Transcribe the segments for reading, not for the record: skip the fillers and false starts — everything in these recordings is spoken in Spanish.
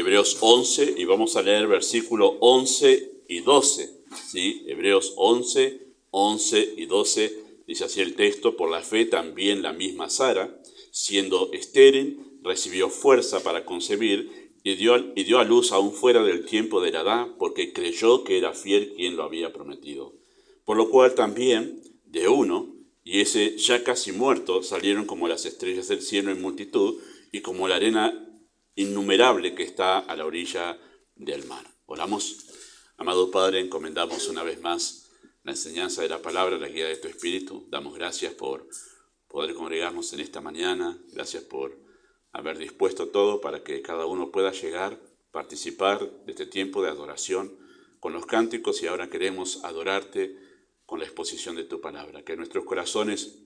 Hebreos 11 y vamos a leer versículos 11 y 12. ¿Sí? Hebreos 11, 11 y 12, dice así el texto: por la fe también la misma Sara, siendo estéril, recibió fuerza para concebir y dio a luz aún fuera del tiempo de la edad, porque creyó que era fiel quien lo había prometido. Por lo cual también de uno, y ese ya casi muerto, salieron como las estrellas del cielo en multitud y como la arena innumerable que está a la orilla del mar. Oramos. Amado Padre, encomendamos una vez más la enseñanza de la palabra, la guía de tu Espíritu. Damos gracias por poder congregarnos en esta mañana. Gracias por haber dispuesto todo para que cada uno pueda llegar, participar de este tiempo de adoración con los cánticos, y ahora queremos adorarte con la exposición de tu palabra. Que nuestros corazones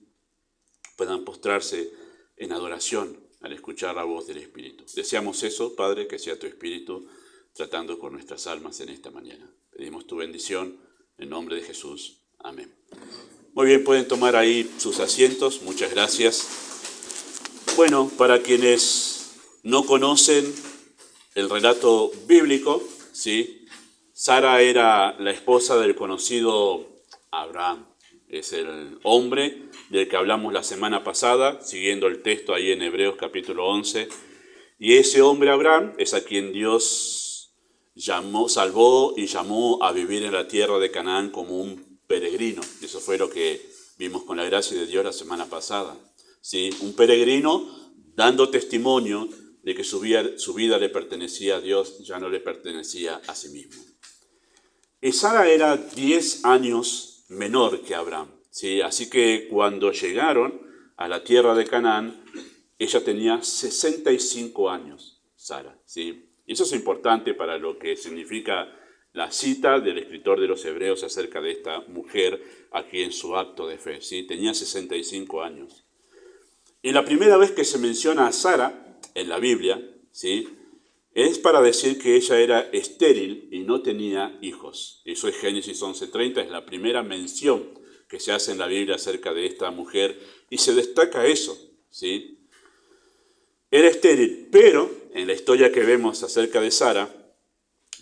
puedan postrarse en adoración al escuchar la voz del Espíritu. Deseamos eso, Padre, que sea tu Espíritu tratando con nuestras almas en esta mañana. Pedimos tu bendición en nombre de Jesús. Amén. Muy bien, pueden tomar ahí sus asientos. Muchas gracias. Bueno, para quienes no conocen el relato bíblico, ¿sí? Sara era la esposa del conocido Abraham. Es el hombre del que hablamos la semana pasada, siguiendo el texto ahí en Hebreos capítulo 11. Y ese hombre Abraham es a quien Dios salvó y llamó a vivir en la tierra de Canaán como un peregrino. Eso fue lo que vimos con la gracia de Dios la semana pasada. ¿Sí? Un peregrino dando testimonio de que su vida le pertenecía a Dios, ya no le pertenecía a sí mismo. Y Sara era 10 años menor que Abraham, ¿sí? Así que cuando llegaron a la tierra de Canaán, ella tenía 65 años, Sara, ¿sí? Y eso es importante para lo que significa la cita del escritor de los Hebreos acerca de esta mujer aquí en su acto de fe, ¿sí? Tenía 65 años. Y la primera vez que se menciona a Sara en la Biblia, ¿sí?, es para decir que ella era estéril y no tenía hijos. Eso es Génesis 11:30, es la primera mención que se hace en la Biblia acerca de esta mujer, y se destaca eso, ¿sí? Era estéril, pero en la historia que vemos acerca de Sara,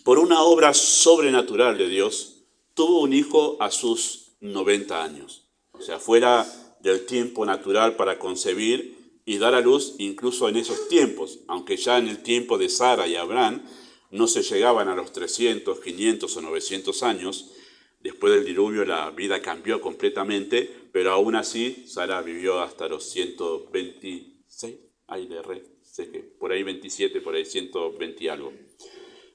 por una obra sobrenatural de Dios, tuvo un hijo a sus 90 años. O sea, fuera del tiempo natural para concebir y dar a luz, incluso en esos tiempos, aunque ya en el tiempo de Sara y Abraham no se llegaban a los 300, 500 o 900 años. Después del diluvio la vida cambió completamente, pero aún así Sara vivió hasta los 126, sé que por ahí 27, por ahí 120 y algo.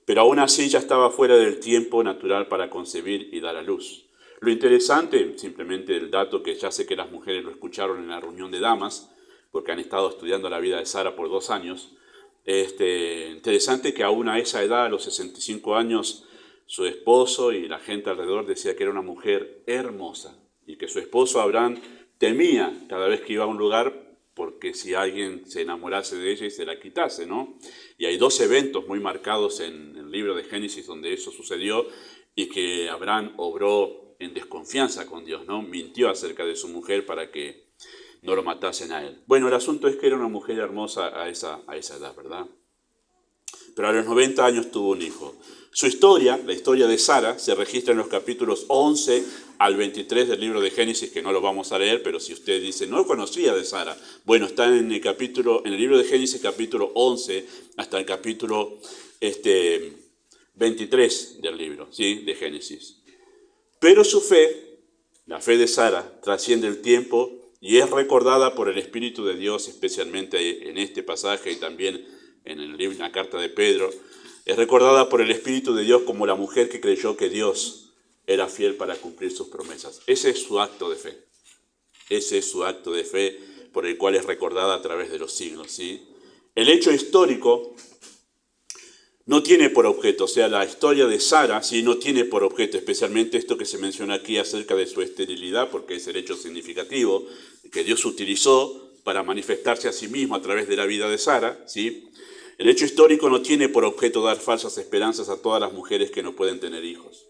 Pero aún así ya estaba fuera del tiempo natural para concebir y dar a luz. Lo interesante, simplemente el dato que ya sé que las mujeres lo escucharon en la reunión de damas, porque han estado estudiando la vida de Sara por 2 años, interesante que aún a esa edad, a los 65 años, su esposo y la gente alrededor decía que era una mujer hermosa, y que su esposo Abraham temía cada vez que iba a un lugar, porque si alguien se enamorase de ella y se la quitase, ¿no? Y hay 2 eventos muy marcados en el libro de Génesis donde eso sucedió, y que Abraham obró en desconfianza con Dios, ¿no? Mintió acerca de su mujer para que no lo matasen a él. Bueno, el asunto es que era una mujer hermosa a esa edad, ¿verdad? Pero a los 90 años tuvo un hijo. Su historia, la historia de Sara, se registra en los capítulos 11 al 23 del libro de Génesis, que no lo vamos a leer, pero si usted dice, no conocía de Sara, bueno, está en el libro de Génesis, capítulo 11, hasta el capítulo 23 del libro, ¿sí?, de Génesis. Pero su fe, la fe de Sara, trasciende el tiempo y es recordada por el Espíritu de Dios, especialmente en este pasaje y también en la carta de Pedro. Es recordada por el Espíritu de Dios como la mujer que creyó que Dios era fiel para cumplir sus promesas. Ese es su acto de fe. Ese es su acto de fe por el cual es recordada a través de los siglos, ¿sí? El hecho histórico no tiene por objeto, o sea, la historia de Sara, sí, no tiene por objeto, especialmente esto que se menciona aquí acerca de su esterilidad, porque es el hecho significativo que Dios utilizó para manifestarse a sí mismo a través de la vida de Sara, ¿sí? El hecho histórico no tiene por objeto dar falsas esperanzas a todas las mujeres que no pueden tener hijos.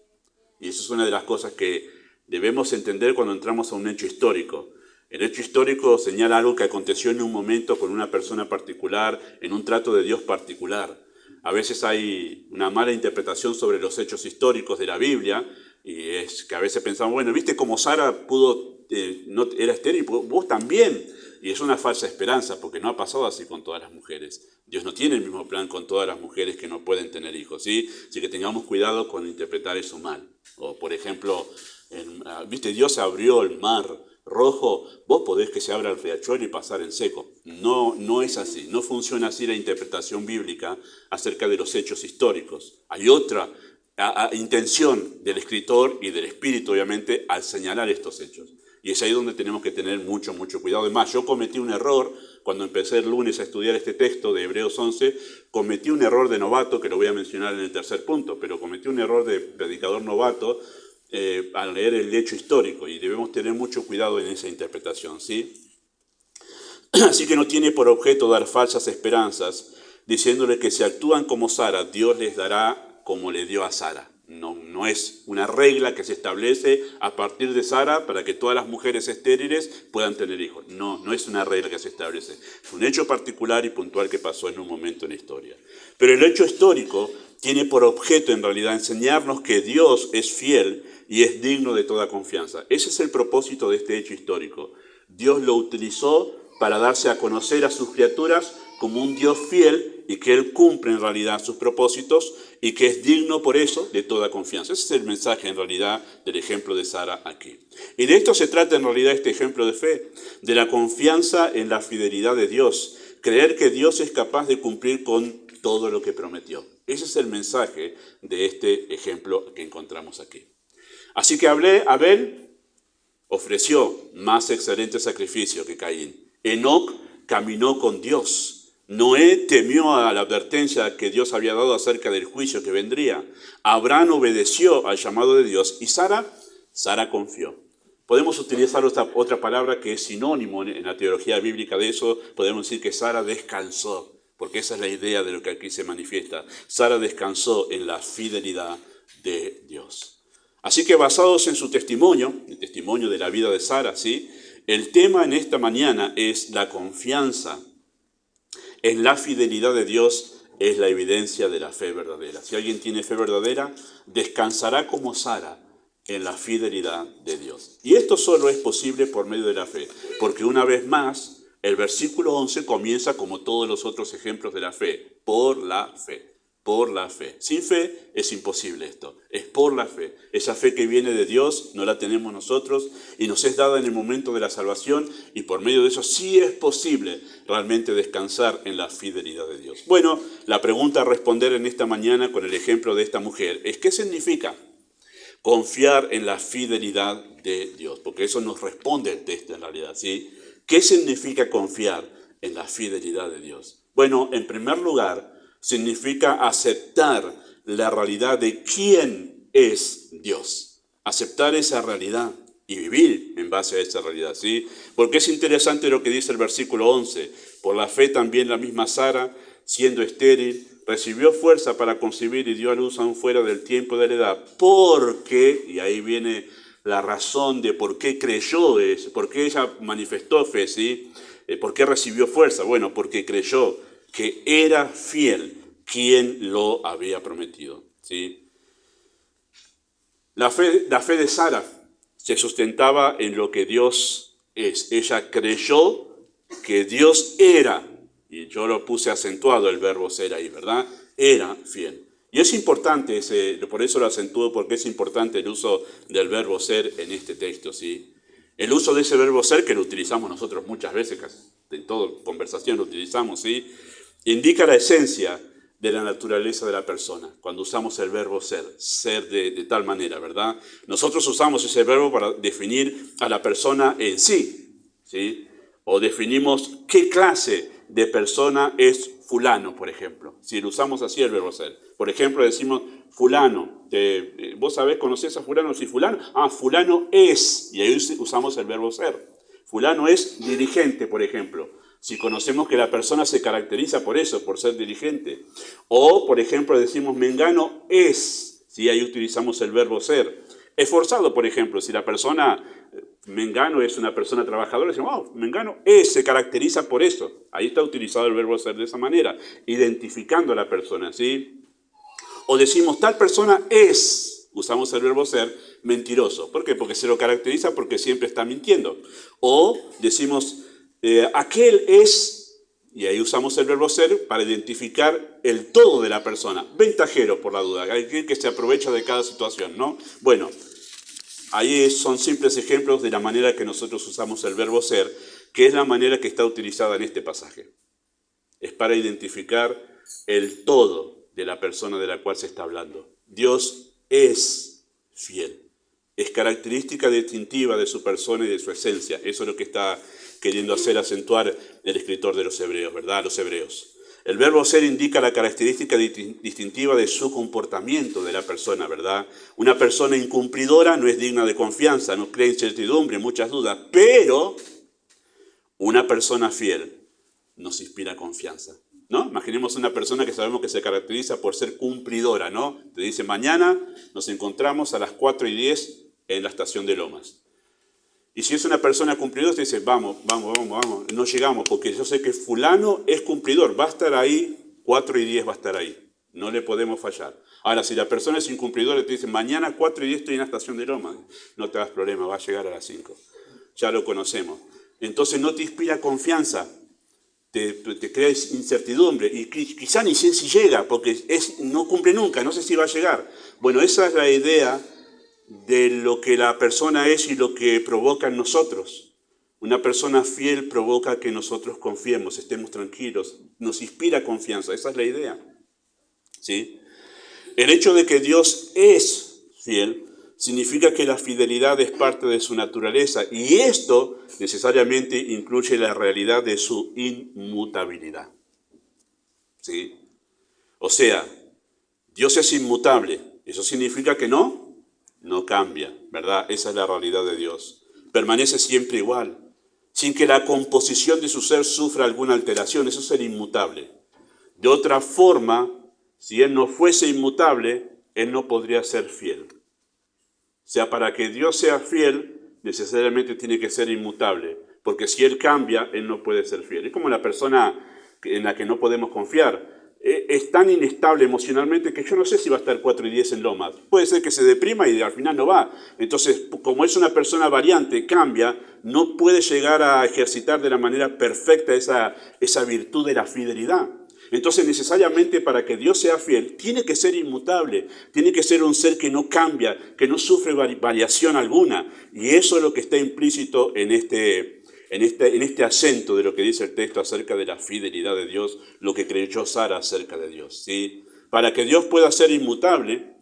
Y eso es una de las cosas que debemos entender cuando entramos a un hecho histórico. El hecho histórico señala algo que aconteció en un momento con una persona particular, en un trato de Dios particular. A veces hay una mala interpretación sobre los hechos históricos de la Biblia, y es que a veces pensamos, bueno, ¿viste cómo Sara pudo, no era estéril? Vos también. Y es una falsa esperanza, porque no ha pasado así con todas las mujeres. Dios no tiene el mismo plan con todas las mujeres que no pueden tener hijos, ¿sí? Así que tengamos cuidado con interpretar eso mal. O, por ejemplo, ¿viste? Dios abrió el mar Rojo, vos podés que se abra el riachuelo y pasar en seco. No, no es así, no funciona así la interpretación bíblica acerca de los hechos históricos. Hay otra intención del escritor y del espíritu, obviamente, al señalar estos hechos. Y es ahí donde tenemos que tener mucho, mucho cuidado. Además, yo cometí un error cuando empecé el lunes a estudiar este texto de Hebreos 11, cometí un error de novato, que lo voy a mencionar en el tercer punto, pero cometí un error de predicador novato al leer el hecho histórico, y debemos tener mucho cuidado en esa interpretación, ¿sí? Así que no tiene por objeto dar falsas esperanzas, diciéndole que si actúan como Sara, Dios les dará como le dio a Sara. No es una regla que se establece a partir de Sara para que todas las mujeres estériles puedan tener hijos. No es una regla que se establece. Es un hecho particular y puntual que pasó en un momento en la historia. Pero el hecho histórico tiene por objeto en realidad enseñarnos que Dios es fiel y es digno de toda confianza. Ese es el propósito de este hecho histórico. Dios lo utilizó para darse a conocer a sus criaturas como un Dios fiel y que Él cumple en realidad sus propósitos y que es digno por eso de toda confianza. Ese es el mensaje en realidad del ejemplo de Sara aquí. Y de esto se trata en realidad este ejemplo de fe, de la confianza en la fidelidad de Dios, creer que Dios es capaz de cumplir con todo lo que prometió. Ese es el mensaje de este ejemplo que encontramos aquí. Así que Abel ofreció más excelente sacrificio que Caín. Enoc caminó con Dios. Noé temió a la advertencia que Dios había dado acerca del juicio que vendría. Abraham obedeció al llamado de Dios. Y Sara confió. Podemos utilizar otra palabra que es sinónimo en la teología bíblica de eso. Podemos decir que Sara descansó, porque esa es la idea de lo que aquí se manifiesta. Sara descansó en la fidelidad de Dios. Así que basados en su testimonio, el testimonio de la vida de Sara, ¿sí? El tema en esta mañana es la confianza en la fidelidad de Dios, es la evidencia de la fe verdadera. Si alguien tiene fe verdadera, descansará como Sara en la fidelidad de Dios. Y esto solo es posible por medio de la fe, porque una vez más, el versículo 11 comienza como todos los otros ejemplos de la fe, por la fe. Por la fe. Sin fe es imposible esto. Es por la fe. Esa fe que viene de Dios no la tenemos nosotros y nos es dada en el momento de la salvación, y por medio de eso sí es posible realmente descansar en la fidelidad de Dios. Bueno, la pregunta a responder en esta mañana con el ejemplo de esta mujer es: ¿qué significa confiar en la fidelidad de Dios? Porque eso nos responde el texto en realidad, ¿sí? ¿Qué significa confiar en la fidelidad de Dios? Bueno, en primer lugar, significa aceptar la realidad de quién es Dios. Aceptar esa realidad y vivir en base a esa realidad, ¿sí? Porque es interesante lo que dice el versículo 11. Por la fe también la misma Sara, siendo estéril, recibió fuerza para concebir y dio a luz aún fuera del tiempo de la edad. Porque, y ahí viene la razón de por qué creyó, por qué ella manifestó fe, ¿sí? ¿Por qué recibió fuerza? Bueno, porque creyó que era fiel quien lo había prometido, ¿sí? La fe de Sara se sustentaba en lo que Dios es. Ella creyó que Dios era, y yo lo puse acentuado el verbo ser ahí, ¿verdad? Era fiel. Y es importante, por eso lo acentúo, porque es importante el uso del verbo ser en este texto, ¿sí? El uso de ese verbo ser, que lo utilizamos nosotros muchas veces, casi en toda conversación lo utilizamos, ¿sí? Indica la esencia de la naturaleza de la persona. Cuando usamos el verbo ser de tal manera, ¿verdad? Nosotros usamos ese verbo para definir a la persona en sí, ¿sí? O definimos qué clase de persona es fulano, por ejemplo. Si lo usamos así el verbo ser. Por ejemplo, decimos fulano. ¿Vos sabés, conocés a fulano? Sí, fulano. Fulano es. Y ahí usamos el verbo ser. Fulano es dirigente, por ejemplo. Si conocemos que la persona se caracteriza por eso, por ser dirigente. O, por ejemplo, decimos mengano es. ¿Sí? Ahí utilizamos el verbo ser. Esforzado, por ejemplo, si la persona, Mengano es una persona trabajadora, decimos, oh, Mengano se caracteriza por eso. Ahí está utilizado el verbo ser de esa manera, identificando a la persona, ¿sí? O decimos, tal persona es, usamos el verbo ser, mentiroso. ¿Por qué? Porque se lo caracteriza porque siempre está mintiendo. O decimos, aquel es, y ahí usamos el verbo ser para identificar el todo de la persona. Ventajero, por la duda, aquel que se aprovecha de cada situación, ¿no? Bueno, ahí son simples ejemplos de la manera que nosotros usamos el verbo ser, que es la manera que está utilizada en este pasaje. Es para identificar el todo de la persona de la cual se está hablando. Dios es fiel. Es característica distintiva de su persona y de su esencia. Eso es lo que está queriendo hacer acentuar el escritor de los Hebreos, ¿verdad? Los Hebreos. El verbo ser indica la característica distintiva de su comportamiento de la persona, ¿verdad? Una persona incumplidora no es digna de confianza, no crea incertidumbre, muchas dudas, pero una persona fiel nos inspira confianza, ¿no? Imaginemos una persona que sabemos que se caracteriza por ser cumplidora, ¿no? Te dice, mañana nos encontramos a las 4:10 en la estación de Lomas. Y si es una persona cumplidora, te dice, vamos, no llegamos, porque yo sé que fulano es cumplidor, va a estar ahí, 4:10 va a estar ahí, no le podemos fallar. Ahora, si la persona es incumplidora, te dice, mañana 4:10 estoy en la estación de Lomas, no te das problema, va a llegar a las 5. Ya lo conocemos. Entonces no te inspira confianza, te crea incertidumbre, y quizá ni sé si llega, porque no cumple nunca, no sé si va a llegar. Bueno, esa es la idea de lo que la persona es y lo que provoca en nosotros. Una persona fiel provoca que nosotros confiemos, estemos tranquilos, nos inspira confianza, esa es la idea, ¿sí? El hecho de que Dios es fiel significa que la fidelidad es parte de su naturaleza, y esto necesariamente incluye la realidad de su inmutabilidad, ¿sí? O sea, Dios es inmutable, eso significa que no cambia, ¿verdad? Esa es la realidad de Dios. Permanece siempre igual, sin que la composición de su ser sufra alguna alteración, eso es ser inmutable. De otra forma, si Él no fuese inmutable, Él no podría ser fiel. O sea, para que Dios sea fiel, necesariamente tiene que ser inmutable, porque si Él cambia, Él no puede ser fiel. Es como la persona en la que no podemos confiar. Es tan inestable emocionalmente que yo no sé si va a estar 4:10 en Lomas. Puede ser que se deprima y al final no va. Entonces, como es una persona variante, cambia, no puede llegar a ejercitar de la manera perfecta esa virtud de la fidelidad. Entonces, necesariamente para que Dios sea fiel, tiene que ser inmutable, tiene que ser un ser que no cambia, que no sufre variación alguna. Y eso es lo que está implícito en este acento de lo que dice el texto acerca de la fidelidad de Dios, lo que creyó Sara acerca de Dios, ¿sí? Para que Dios pueda ser inmutable,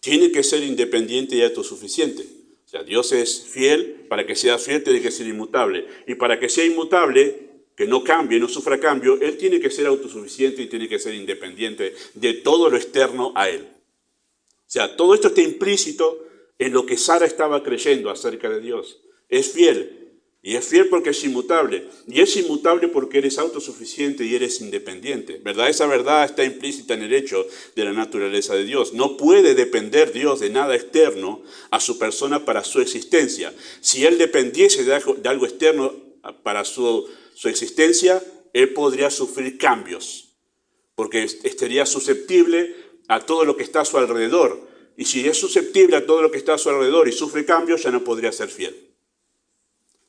tiene que ser independiente y autosuficiente. O sea, Dios es fiel, para que sea fiel tiene que ser inmutable. Y para que sea inmutable, que no cambie, no sufra cambio, Él tiene que ser autosuficiente y tiene que ser independiente de todo lo externo a Él. O sea, todo esto está implícito en lo que Sara estaba creyendo acerca de Dios. Es fiel. Y es fiel porque es inmutable. Y es inmutable porque eres autosuficiente y eres independiente, ¿verdad? Esa verdad está implícita en el hecho de la naturaleza de Dios. No puede depender Dios de nada externo a su persona para su existencia. Si Él dependiese de algo externo para su existencia, Él podría sufrir cambios, porque estaría susceptible a todo lo que está a su alrededor. Y si es susceptible a todo lo que está a su alrededor y sufre cambios, ya no podría ser fiel.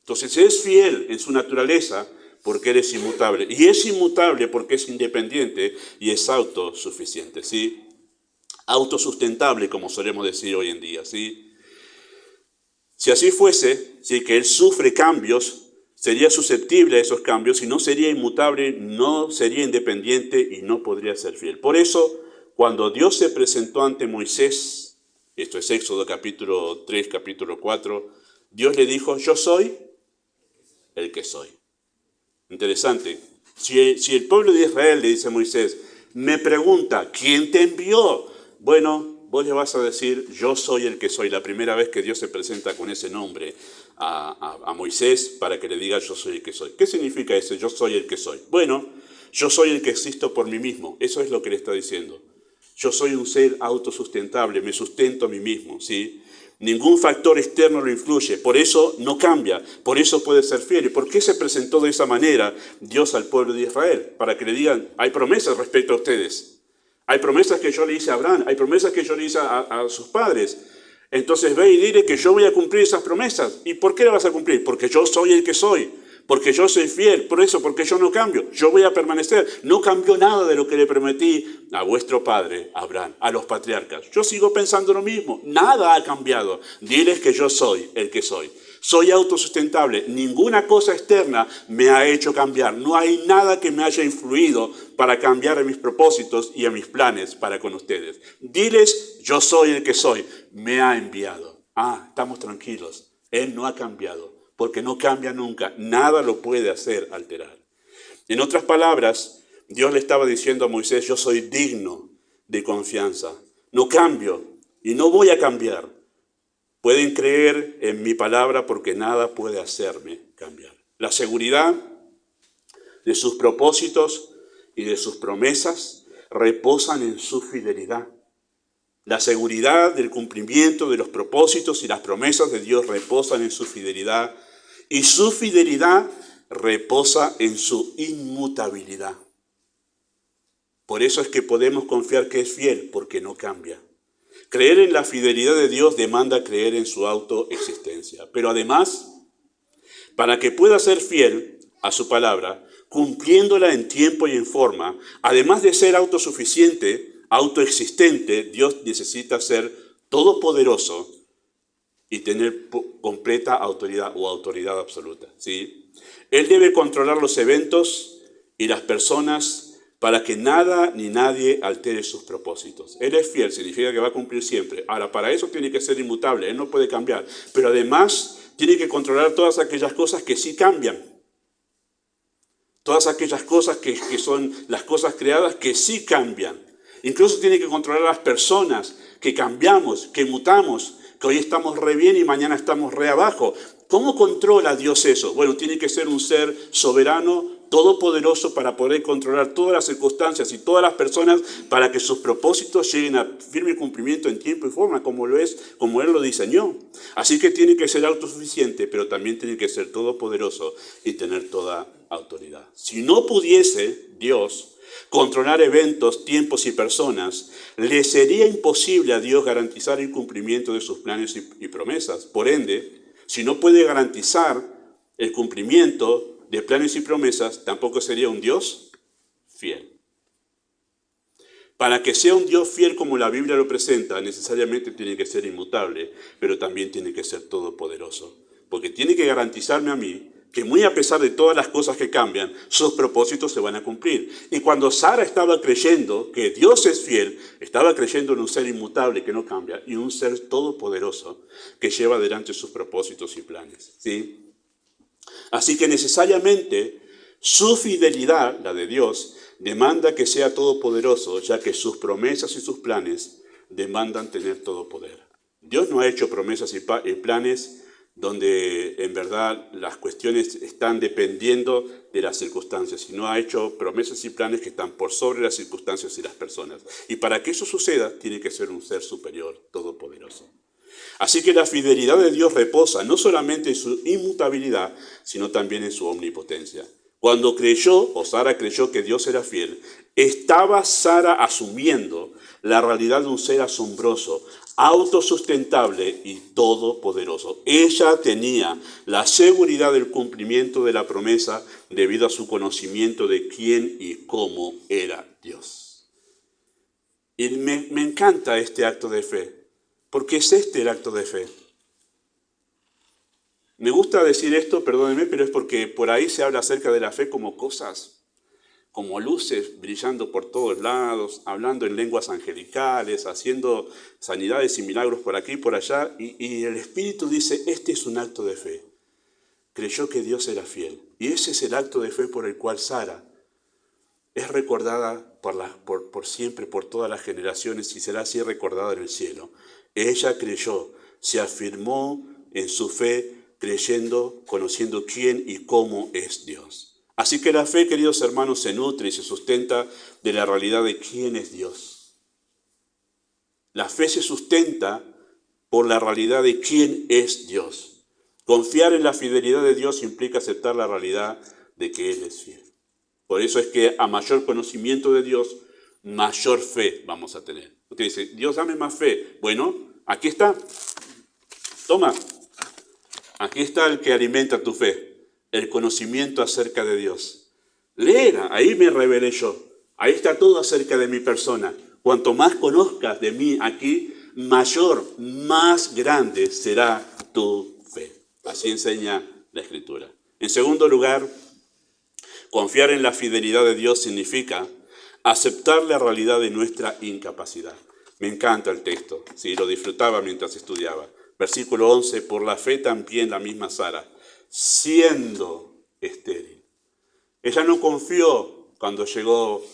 Entonces es fiel en su naturaleza porque Él es inmutable. Y es inmutable porque es independiente y es autosuficiente, ¿sí? Autosustentable, como solemos decir hoy en día, ¿sí? Si así fuese, ¿sí?, que Él sufre cambios, sería susceptible a esos cambios y no sería inmutable, no sería independiente y no podría ser fiel. Por eso, cuando Dios se presentó ante Moisés, esto es Éxodo capítulo 3, capítulo 4, Dios le dijo, yo soy el que soy. Interesante. Si el pueblo de Israel le dice a Moisés, me pregunta, ¿quién te envió? Bueno, vos le vas a decir, yo soy el que soy. La primera vez que Dios se presenta con ese nombre a Moisés para que le diga, yo soy el que soy. ¿Qué significa ese yo soy el que soy? Bueno, yo soy el que existo por mí mismo. Eso es lo que le está diciendo. Yo soy un ser autosustentable, me sustento a mí mismo, ¿sí? Ningún factor externo lo influye, por eso no cambia, por eso puede ser fiel. ¿Y por qué se presentó de esa manera Dios al pueblo de Israel? Para que le digan, hay promesas respecto a ustedes. Hay promesas que yo le hice a Abraham, hay promesas que yo le hice a sus padres. Entonces ve y dile que yo voy a cumplir esas promesas. ¿Y por qué las vas a cumplir? Porque yo soy el que soy. Porque yo soy fiel, por eso, porque yo no cambio, yo voy a permanecer. No cambió nada de lo que le prometí a vuestro padre, Abraham, a los patriarcas. Yo sigo pensando lo mismo, nada ha cambiado. Diles que yo soy el que soy. Soy autosustentable, ninguna cosa externa me ha hecho cambiar. No hay nada que me haya influido para cambiar en mis propósitos y en mis planes para con ustedes. Diles, yo soy el que soy, me ha enviado. Estamos tranquilos, Él no ha cambiado. Porque no cambia nunca, nada lo puede hacer alterar. En otras palabras, Dios le estaba diciendo a Moisés, yo soy digno de confianza, no cambio y no voy a cambiar. Pueden creer en mi palabra porque nada puede hacerme cambiar. La seguridad de sus propósitos y de sus promesas reposan en su fidelidad. La seguridad del cumplimiento de los propósitos y las promesas de Dios reposan en su fidelidad y su fidelidad reposa en su inmutabilidad. Por eso es que podemos confiar que es fiel, porque no cambia. Creer en la fidelidad de Dios demanda creer en su autoexistencia. Pero además, para que pueda ser fiel a su palabra, cumpliéndola en tiempo y en forma, además de ser autosuficiente, autoexistente, Dios necesita ser todopoderoso y tener completa autoridad o autoridad absoluta, ¿sí? Él debe controlar los eventos y las personas para que nada ni nadie altere sus propósitos. Él es fiel, significa que va a cumplir siempre. Ahora, para eso tiene que ser inmutable, Él no puede cambiar. Pero además tiene que controlar todas aquellas cosas que sí cambian. Todas aquellas cosas que son las cosas creadas que sí cambian. Incluso tiene que controlar a las personas que cambiamos, que mutamos, que hoy estamos re bien y mañana estamos re abajo. ¿Cómo controla Dios eso? Bueno, tiene que ser un ser soberano, todopoderoso para poder controlar todas las circunstancias y todas las personas para que sus propósitos lleguen a firme cumplimiento en tiempo y forma, como Él lo diseñó. Así que tiene que ser autosuficiente, pero también tiene que ser todopoderoso y tener toda autoridad. Si no pudiese Dios controlar eventos, tiempos y personas, le sería imposible a Dios garantizar el cumplimiento de sus planes y promesas. Por ende, si no puede garantizar el cumplimiento de planes y promesas, tampoco sería un Dios fiel. Para que sea un Dios fiel como la Biblia lo presenta, necesariamente tiene que ser inmutable, pero también tiene que ser todopoderoso. Porque tiene que garantizarme a mí que muy a pesar de todas las cosas que cambian, sus propósitos se van a cumplir. Y cuando Sara estaba creyendo que Dios es fiel, estaba creyendo en un ser inmutable que no cambia y un ser todopoderoso que lleva adelante sus propósitos y planes, ¿sí? Así que necesariamente su fidelidad, la de Dios, demanda que sea todopoderoso, ya que sus promesas y sus planes demandan tener todo poder. Dios no ha hecho promesas y planes donde en verdad las cuestiones están dependiendo de las circunstancias, sino ha hecho promesas y planes que están por sobre las circunstancias y las personas. Y para que eso suceda, tiene que ser un ser superior, todopoderoso. Así que la fidelidad de Dios reposa no solamente en su inmutabilidad, sino también en su omnipotencia. Cuando Sara creyó que Dios era fiel, estaba Sara asumiendo la realidad de un ser asombroso, autosustentable y todopoderoso. Ella tenía la seguridad del cumplimiento de la promesa debido a su conocimiento de quién y cómo era Dios. Y me encanta este acto de fe, porque es el acto de fe. Me gusta decir esto, perdónenme, pero es porque por ahí se habla acerca de la fe como cosas, como luces brillando por todos lados, hablando en lenguas angelicales, haciendo sanidades y milagros por aquí y por allá, y el Espíritu dice, este es un acto de fe. Creyó que Dios era fiel, y ese es el acto de fe por el cual Sara es recordada por siempre, por todas las generaciones, y será así recordada en el cielo. Ella creyó, se afirmó en su fe, creyendo, conociendo quién y cómo es Dios. Así que la fe, queridos hermanos, se nutre y se sustenta de la realidad de quién es Dios. La fe se sustenta por la realidad de quién es Dios. Confiar en la fidelidad de Dios implica aceptar la realidad de que Él es fiel. Por eso es que a mayor conocimiento de Dios, mayor fe vamos a tener. Usted dice, Dios, dame más fe. Bueno, aquí está. Toma. Aquí está el que alimenta tu fe, el conocimiento acerca de Dios. Léela, ahí me revelé yo. Ahí está todo acerca de mi persona. Cuanto más conozcas de mí aquí, mayor, más grande será tu fe. Así enseña la Escritura. En segundo lugar, confiar en la fidelidad de Dios significa aceptar la realidad de nuestra incapacidad. Me encanta el texto, sí, lo disfrutaba mientras estudiaba. Versículo 11, por la fe también la misma Sara, siendo estéril. Ella no confió cuando llegó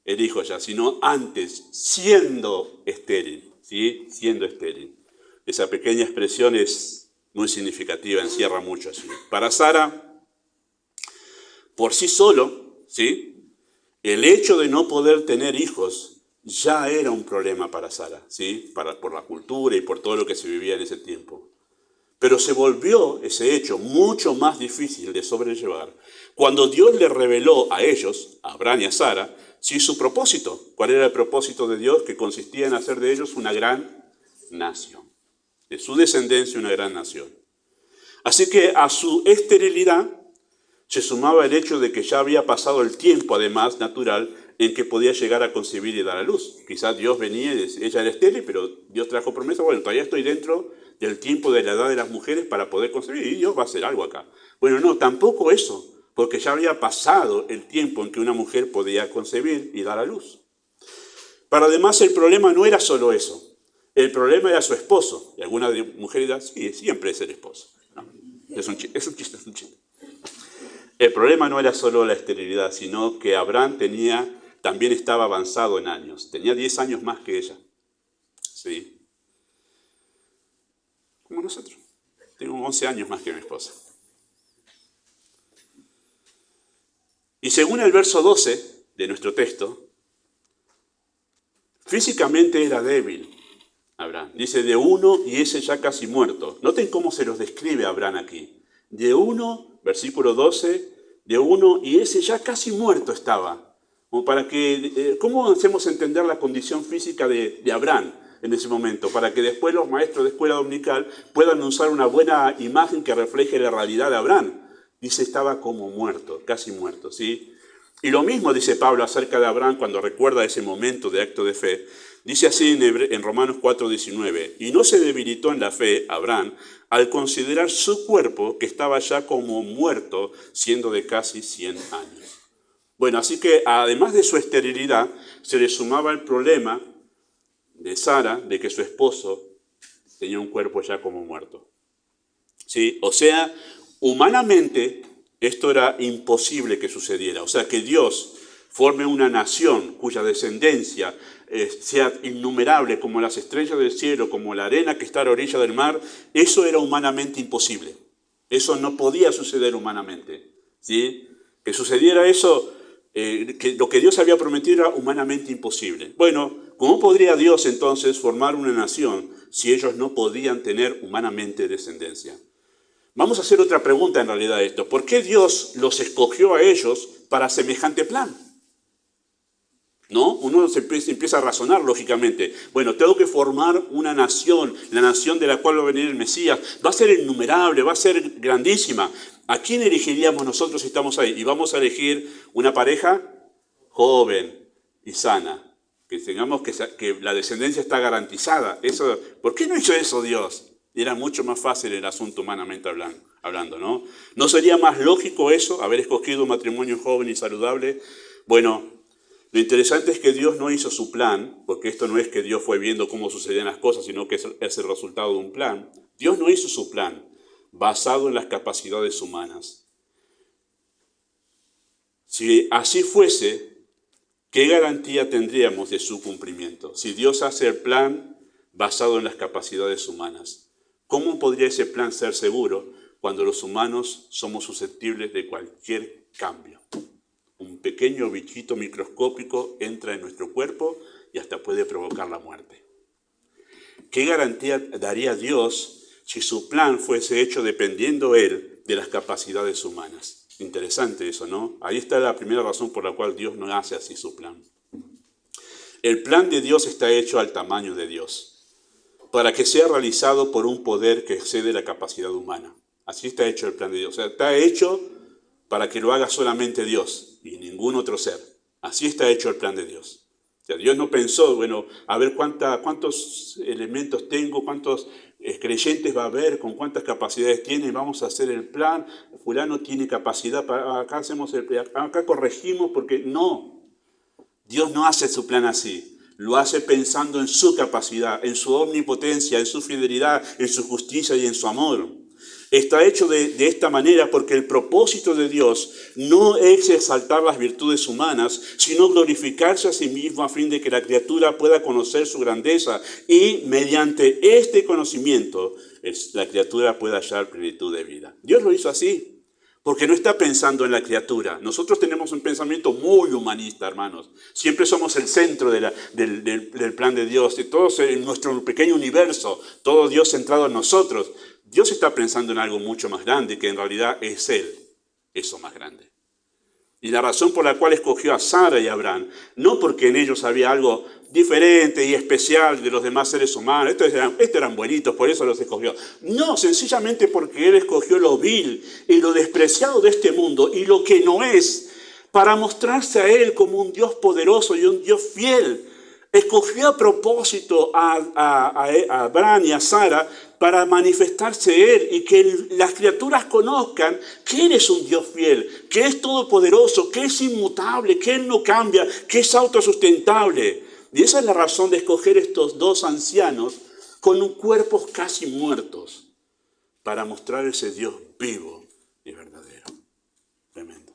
el hijo ya, sino antes, siendo estéril, ¿sí? Siendo estéril. Esa pequeña expresión es muy significativa, encierra mucho allí. Para Sara, por sí solo, ¿sí? El hecho de no poder tener hijos ya era un problema para Sara, ¿sí? Por la cultura y por todo lo que se vivía en ese tiempo. Pero se volvió ese hecho mucho más difícil de sobrellevar cuando Dios le reveló a ellos, a Abraham y a Sara, ¿sí? Su propósito. ¿Cuál era el propósito de Dios? Que consistía en hacer de ellos una gran nación. De su descendencia una gran nación. Así que a su esterilidad se sumaba el hecho de que ya había pasado el tiempo, además, natural, en que podía llegar a concebir y dar a luz. Quizás Dios venía y decía, ella era estéril, pero Dios trajo promesa, bueno, todavía estoy dentro del tiempo de la edad de las mujeres para poder concebir, y Dios va a hacer algo acá. Bueno, no, tampoco eso, porque ya había pasado el tiempo en que una mujer podía concebir y dar a luz. Pero además el problema no era solo eso, el problema era su esposo. Y alguna mujer dirá, sí, siempre es el esposo. No, es un chiste, es un chiste. El problema no era solo la esterilidad, sino que Abraham también estaba avanzado en años. Tenía 10 años más que ella. ¿Sí? Como nosotros. Tengo 11 años más que mi esposa. Y según el verso 12 de nuestro texto, físicamente era débil Abraham. Dice, de uno y ese ya casi muerto. Noten cómo se los describe Abraham aquí. De uno, versículo 12, de uno y ese ya casi muerto estaba. Como para que, ¿cómo hacemos entender la condición física de Abraham en ese momento? Para que después los maestros de escuela dominical puedan usar una buena imagen que refleje la realidad de Abraham. Dice, estaba como muerto, casi muerto, ¿sí? Y lo mismo dice Pablo acerca de Abraham cuando recuerda ese momento de acto de fe. Dice así en Romanos 4:19, y no se debilitó en la fe Abraham al considerar su cuerpo que estaba ya como muerto, siendo de casi 100 años. Bueno, así que además de su esterilidad, se le sumaba el problema de Sara, de que su esposo tenía un cuerpo ya como muerto. ¿Sí? O sea, humanamente esto era imposible que sucediera. O sea, que Dios forme una nación cuya descendencia sea innumerable como las estrellas del cielo, como la arena que está a la orilla del mar, eso era humanamente imposible. Eso no podía suceder humanamente. ¿Sí? Que sucediera eso, que lo que Dios había prometido era humanamente imposible. Bueno, ¿cómo podría Dios entonces formar una nación si ellos no podían tener humanamente descendencia? Vamos a hacer otra pregunta en realidad a esto. ¿Por qué Dios los escogió a ellos para semejante plan? ¿No? Uno se empieza a razonar lógicamente. Bueno, tengo que formar una nación, la nación de la cual va a venir el Mesías. Va a ser innumerable, va a ser grandísima. ¿A quién elegiríamos nosotros si estamos ahí? Y vamos a elegir una pareja joven y sana. Que tengamos que la descendencia está garantizada. Eso, ¿por qué no hizo eso Dios? Era mucho más fácil el asunto humanamente hablando, ¿no? ¿No sería más lógico eso, haber escogido un matrimonio joven y saludable? Bueno, lo interesante es que Dios no hizo su plan, porque esto no es que Dios fue viendo cómo sucedían las cosas, sino que es el resultado de un plan. Dios no hizo su plan basado en las capacidades humanas. Si así fuese, ¿qué garantía tendríamos de su cumplimiento? Si Dios hace el plan basado en las capacidades humanas, ¿cómo podría ese plan ser seguro cuando los humanos somos susceptibles de cualquier cambio? Un pequeño bichito microscópico entra en nuestro cuerpo y hasta puede provocar la muerte. ¿qué garantía daría Dios si su plan fuese hecho dependiendo Él de las capacidades humanas? Interesante eso, ¿no? Ahí está la primera razón por la cual Dios no hace así su plan. El plan de Dios está hecho al tamaño de Dios, para que sea realizado por un poder que excede la capacidad humana. Así está hecho el plan de Dios. O sea, está hecho para que lo haga solamente Dios y ningún otro ser. Así está hecho el plan de Dios. O sea, Dios no pensó, bueno, a ver cuántos elementos tengo, cuántos creyentes va a haber, con cuántas capacidades tiene, vamos a hacer el plan, fulano tiene capacidad, acá hacemos acá corregimos, porque no. Dios no hace su plan así. Lo hace pensando en su capacidad, en su omnipotencia, en su fidelidad, en su justicia y en su amor. Está hecho de esta manera porque el propósito de Dios no es exaltar las virtudes humanas, sino glorificarse a sí mismo a fin de que la criatura pueda conocer su grandeza y mediante este conocimiento la criatura pueda hallar plenitud de vida. Dios lo hizo así. Porque no está pensando en la criatura. Nosotros tenemos un pensamiento muy humanista, hermanos. Siempre somos el centro del plan de Dios. Y todos en nuestro pequeño universo, todo Dios centrado en nosotros. Dios está pensando en algo mucho más grande, que en realidad es Él, eso más grande. Y la razón por la cual escogió a Sara y a Abraham, no porque en ellos había algo diferente y especial de los demás seres humanos, estos eran buenitos, por eso los escogió. No, sencillamente porque Él escogió lo vil y lo despreciado de este mundo y lo que no es, para mostrarse a Él como un Dios poderoso y un Dios fiel. Escogió a propósito a Abraham y a Sara para manifestarse Él y que las criaturas conozcan que Él es un Dios fiel, que es todopoderoso, que es inmutable, que Él no cambia, que es autosustentable. Y esa es la razón de escoger estos dos ancianos con cuerpos casi muertos para mostrar ese Dios vivo y verdadero. Tremendo.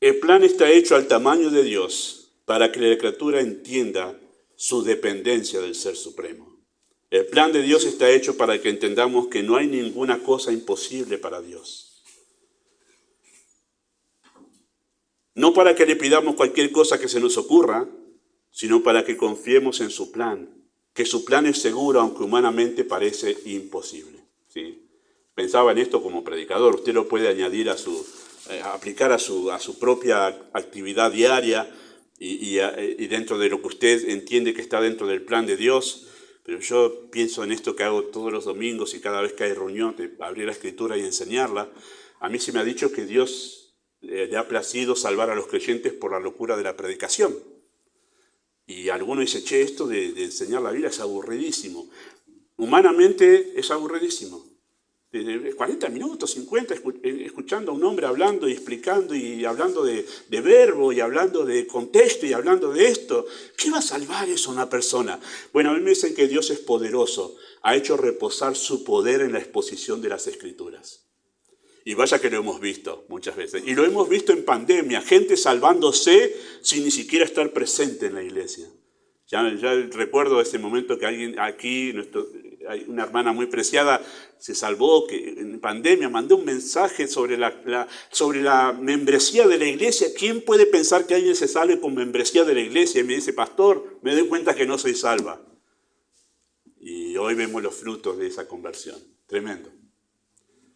El plan está hecho al tamaño de Dios para que la criatura entienda su dependencia del Ser Supremo. El plan de Dios está hecho para que entendamos que no hay ninguna cosa imposible para Dios. No para que le pidamos cualquier cosa que se nos ocurra, sino para que confiemos en su plan, que su plan es seguro, aunque humanamente parece imposible. ¿Sí? Pensaba en esto como predicador, usted lo puede añadir aplicar a su propia actividad diaria y dentro de lo que usted entiende que está dentro del plan de Dios. Pero yo pienso en esto que hago todos los domingos y cada vez que hay reunión de abrir la Escritura y enseñarla. A mí se me ha dicho que Dios le ha placido salvar a los creyentes por la locura de la predicación. Y alguno dice, che, esto de enseñar la Biblia es aburridísimo. Humanamente es aburridísimo. 40 minutos, 50, escuchando a un hombre hablando y explicando y hablando de verbo y hablando de contexto y hablando de esto. ¿Qué va a salvar eso a una persona? Bueno, a mí me dicen que Dios es poderoso. Ha hecho reposar su poder en la exposición de las Escrituras. Y vaya que lo hemos visto muchas veces. Y lo hemos visto en pandemia, gente salvándose sin ni siquiera estar presente en la iglesia. Ya recuerdo ese momento que alguien aquí, hay una hermana muy preciada, se salvó, que en pandemia mandó un mensaje sobre la membresía de la iglesia. ¿Quién puede pensar que alguien se salve con membresía de la iglesia? Y me dice, pastor, me doy cuenta que no soy salva. Y hoy vemos los frutos de esa conversión. Tremendo.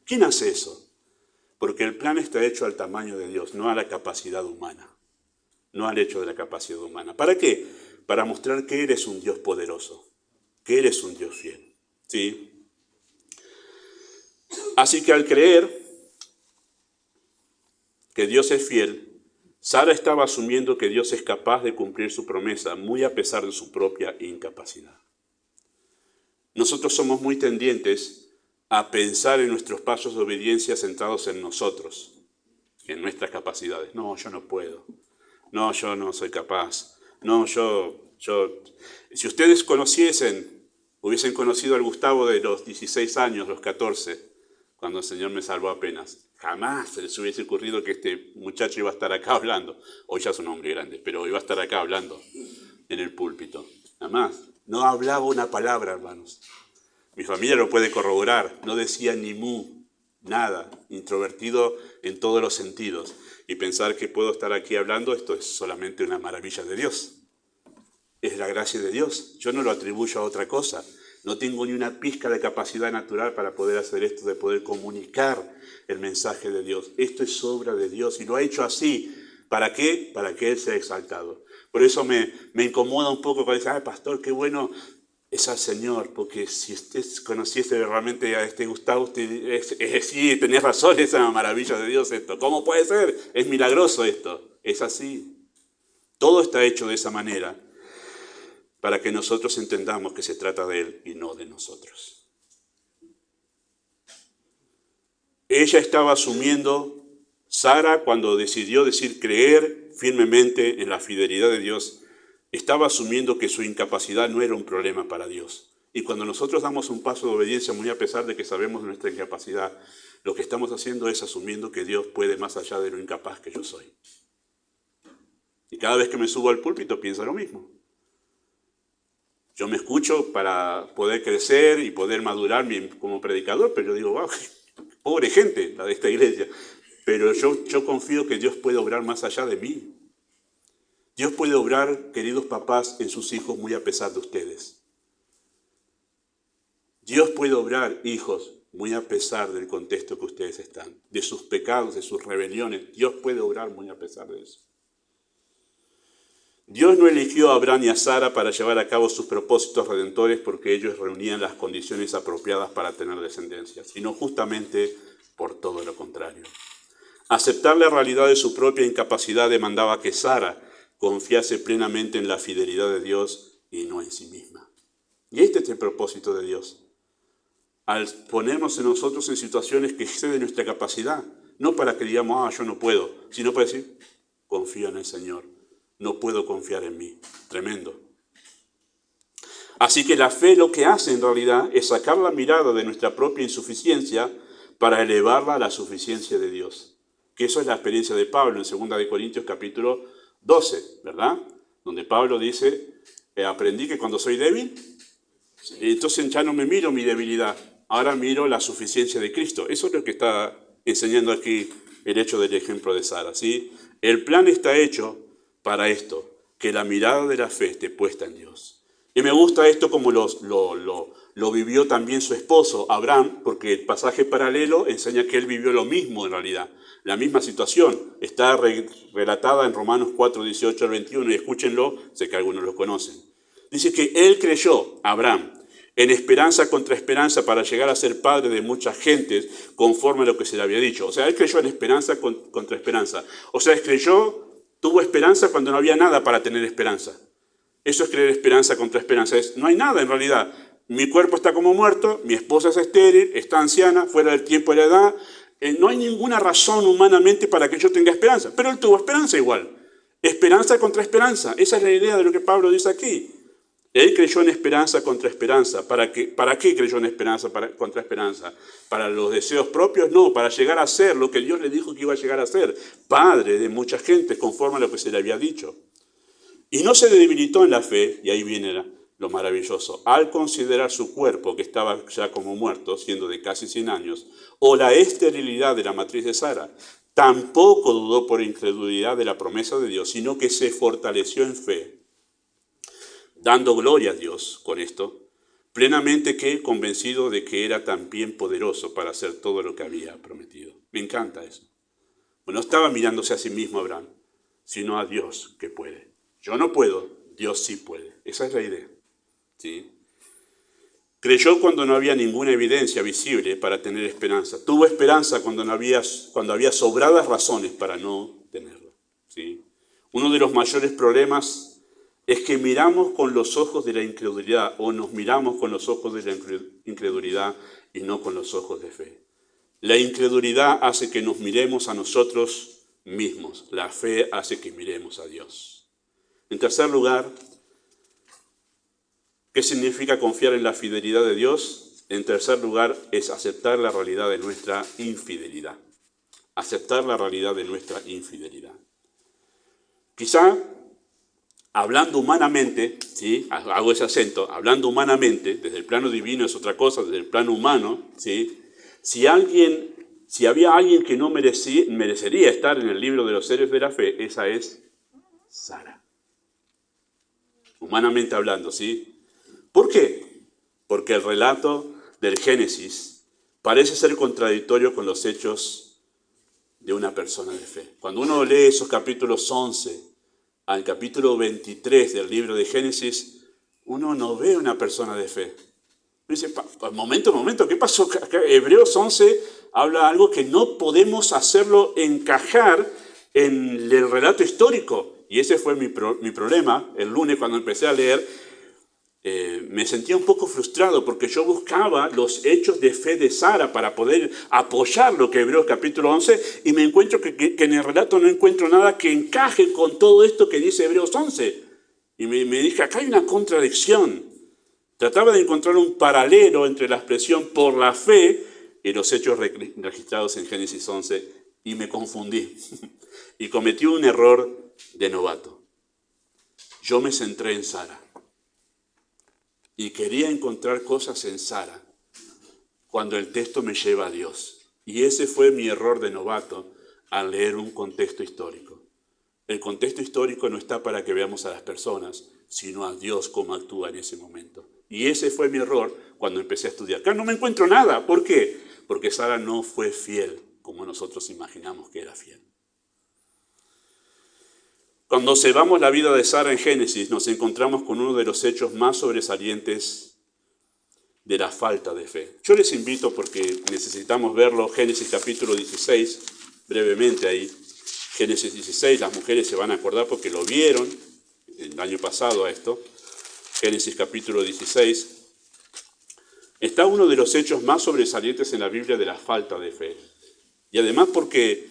¿Quién hace eso? Porque el plan está hecho al tamaño de Dios, no a la capacidad humana. No al hecho de la capacidad humana. ¿Para qué? Para mostrar que Él es un Dios poderoso, que Él es un Dios fiel. ¿Sí? Así que al creer que Dios es fiel, Sara estaba asumiendo que Dios es capaz de cumplir su promesa, muy a pesar de su propia incapacidad. Nosotros somos muy tendientes a pensar en nuestros pasos de obediencia centrados en nosotros, en nuestras capacidades. No, yo no puedo. No, yo no soy capaz. No, yo... Si ustedes hubiesen conocido al Gustavo de los 16 años, los 14, cuando el Señor me salvó apenas, jamás se les hubiese ocurrido que este muchacho iba a estar acá hablando. Hoy ya es un hombre grande, pero iba a estar acá hablando en el púlpito. Jamás. No hablaba una palabra, hermanos. Mi familia lo puede corroborar. No decía ni mu, nada. Introvertido en todos los sentidos. Y pensar que puedo estar aquí hablando, esto es solamente una maravilla de Dios. es la gracia de Dios. Yo no lo atribuyo a otra cosa. No tengo ni una pizca de capacidad natural para poder hacer esto, de poder comunicar el mensaje de Dios. Esto es obra de Dios y lo ha hecho así. ¿Para qué? Para que Él sea exaltado. Por eso me incomoda un poco cuando dice, ay, pastor, qué bueno es al Señor, porque si usted conociese realmente a este Gustavo, usted sí, tenés razón, es una maravilla de Dios esto. ¿Cómo puede ser? Es milagroso esto. Es así. Todo está hecho de esa manera para que nosotros entendamos que se trata de Él y no de nosotros. Ella estaba asumiendo, Sara, cuando decidió decir creer firmemente en la fidelidad de Dios, estaba asumiendo que su incapacidad no era un problema para Dios. Y cuando nosotros damos un paso de obediencia, muy a pesar de que sabemos de nuestra incapacidad, lo que estamos haciendo es asumiendo que Dios puede más allá de lo incapaz que yo soy. Y cada vez que me subo al púlpito pienso lo mismo. Yo me escucho para poder crecer y poder madurar como predicador, pero yo digo, wow, pobre gente la de esta iglesia. Pero yo confío que Dios puede obrar más allá de mí. Dios puede obrar, queridos papás, en sus hijos muy a pesar de ustedes. Dios puede obrar, hijos, muy a pesar del contexto que ustedes están, de sus pecados, de sus rebeliones. Dios puede obrar muy a pesar de eso. Dios no eligió a Abraham y a Sara para llevar a cabo sus propósitos redentores porque ellos reunían las condiciones apropiadas para tener descendencia, sino justamente por todo lo contrario. Aceptar la realidad de su propia incapacidad demandaba que Sara confiase plenamente en la fidelidad de Dios y no en sí misma. Y este es el propósito de Dios. Al ponernos en nosotros en situaciones que exceden nuestra capacidad, no para que digamos, yo no puedo, sino para decir, confío en el Señor. No puedo confiar en mí. Tremendo. Así que la fe lo que hace en realidad es sacar la mirada de nuestra propia insuficiencia para elevarla a la suficiencia de Dios. Que eso es la experiencia de Pablo en 2 Corintios capítulo 12, ¿verdad? Donde Pablo dice, aprendí que cuando soy débil, entonces ya no me miro mi debilidad, ahora miro la suficiencia de Cristo. Eso es lo que está enseñando aquí el hecho del ejemplo de Sara, ¿sí? El plan está hecho para esto, que la mirada de la fe esté puesta en Dios. Y me gusta esto como lo vivió también su esposo, Abraham, porque el pasaje paralelo enseña que él vivió lo mismo en realidad, la misma situación. Está relatada en Romanos 4, 18 al 21, y escúchenlo, sé que algunos lo conocen. Dice que él creyó, Abraham, en esperanza contra esperanza para llegar a ser padre de muchas gentes conforme a lo que se le había dicho. O sea, él creyó en esperanza contra esperanza. O sea, tuvo esperanza cuando no había nada para tener esperanza. Eso es creer esperanza contra esperanza. No hay nada en realidad. Mi cuerpo está como muerto, mi esposa es estéril, está anciana, fuera del tiempo y la edad. No hay ninguna razón humanamente para que yo tenga esperanza. Pero él tuvo esperanza igual. Esperanza contra esperanza. Esa es la idea de lo que Pablo dice aquí. Él creyó en esperanza contra esperanza. ¿Para qué creyó en esperanza contra esperanza? ¿Para los deseos propios? No, para llegar a ser lo que Dios le dijo que iba a llegar a ser. Padre de mucha gente, conforme a lo que se le había dicho. Y no se debilitó en la fe, y ahí viene lo maravilloso, al considerar su cuerpo, que estaba ya como muerto, siendo de casi 100 años, o la esterilidad de la matriz de Sara. Tampoco dudó por incredulidad de la promesa de Dios, sino que se fortaleció en fe, dando gloria a Dios con esto, plenamente convencido de que era también poderoso para hacer todo lo que había prometido. Me encanta eso. No estaba mirándose a sí mismo Abraham, sino a Dios que puede. Yo no puedo, Dios sí puede. Esa es la idea. ¿Sí? Creyó cuando no había ninguna evidencia visible para tener esperanza. Tuvo esperanza cuando había sobradas razones para no tenerla. ¿Sí? Uno de los mayores problemas es que miramos con los ojos de la incredulidad o nos miramos con los ojos de la incredulidad y no con los ojos de fe. La incredulidad hace que nos miremos a nosotros mismos. La fe hace que miremos a Dios. En tercer lugar, ¿qué significa confiar en la fidelidad de Dios? En tercer lugar, es aceptar la realidad de nuestra infidelidad. Aceptar la realidad de nuestra infidelidad. Quizá, hablando humanamente, ¿sí? Hago ese acento, hablando humanamente, desde el plano divino es otra cosa, desde el plano humano, ¿sí? Si había alguien que no merecería estar en el libro de los seres de la fe, esa es Sara. humanamente hablando, ¿sí? ¿Por qué? Porque el relato del Génesis parece ser contradictorio con los hechos de una persona de fe. Cuando uno lee esos capítulos 11 al capítulo 23 del libro de Génesis, uno no ve una persona de fe. Dice, momento, ¿qué pasó? Acá, Hebreos 11 habla algo que no podemos hacerlo encajar en el relato histórico. Y ese fue mi problema el lunes cuando empecé a leer. Me sentía un poco frustrado porque yo buscaba los hechos de fe de Sara para poder apoyar lo que Hebreos capítulo 11 y me encuentro que en el relato no encuentro nada que encaje con todo esto que dice Hebreos 11. Y me dije, acá hay una contradicción. Trataba de encontrar un paralelo entre la expresión por la fe y los hechos registrados en Génesis 11 y me confundí y cometí un error de novato. Yo me centré en Sara y quería encontrar cosas en Sara cuando el texto me lleva a Dios. Y ese fue mi error de novato al leer un contexto histórico. El contexto histórico no está para que veamos a las personas, sino a Dios cómo actúa en ese momento. Y ese fue mi error cuando empecé a estudiar. Acá no me encuentro nada. ¿Por qué? Porque Sara no fue fiel como nosotros imaginamos que era fiel. Cuando observamos la vida de Sara en Génesis, nos encontramos con uno de los hechos más sobresalientes de la falta de fe. Yo les invito, porque necesitamos verlo, Génesis capítulo 16, brevemente ahí. Génesis 16, las mujeres se van a acordar porque lo vieron el año pasado a esto. Génesis capítulo 16. Está uno de los hechos más sobresalientes en la Biblia de la falta de fe. Y además porque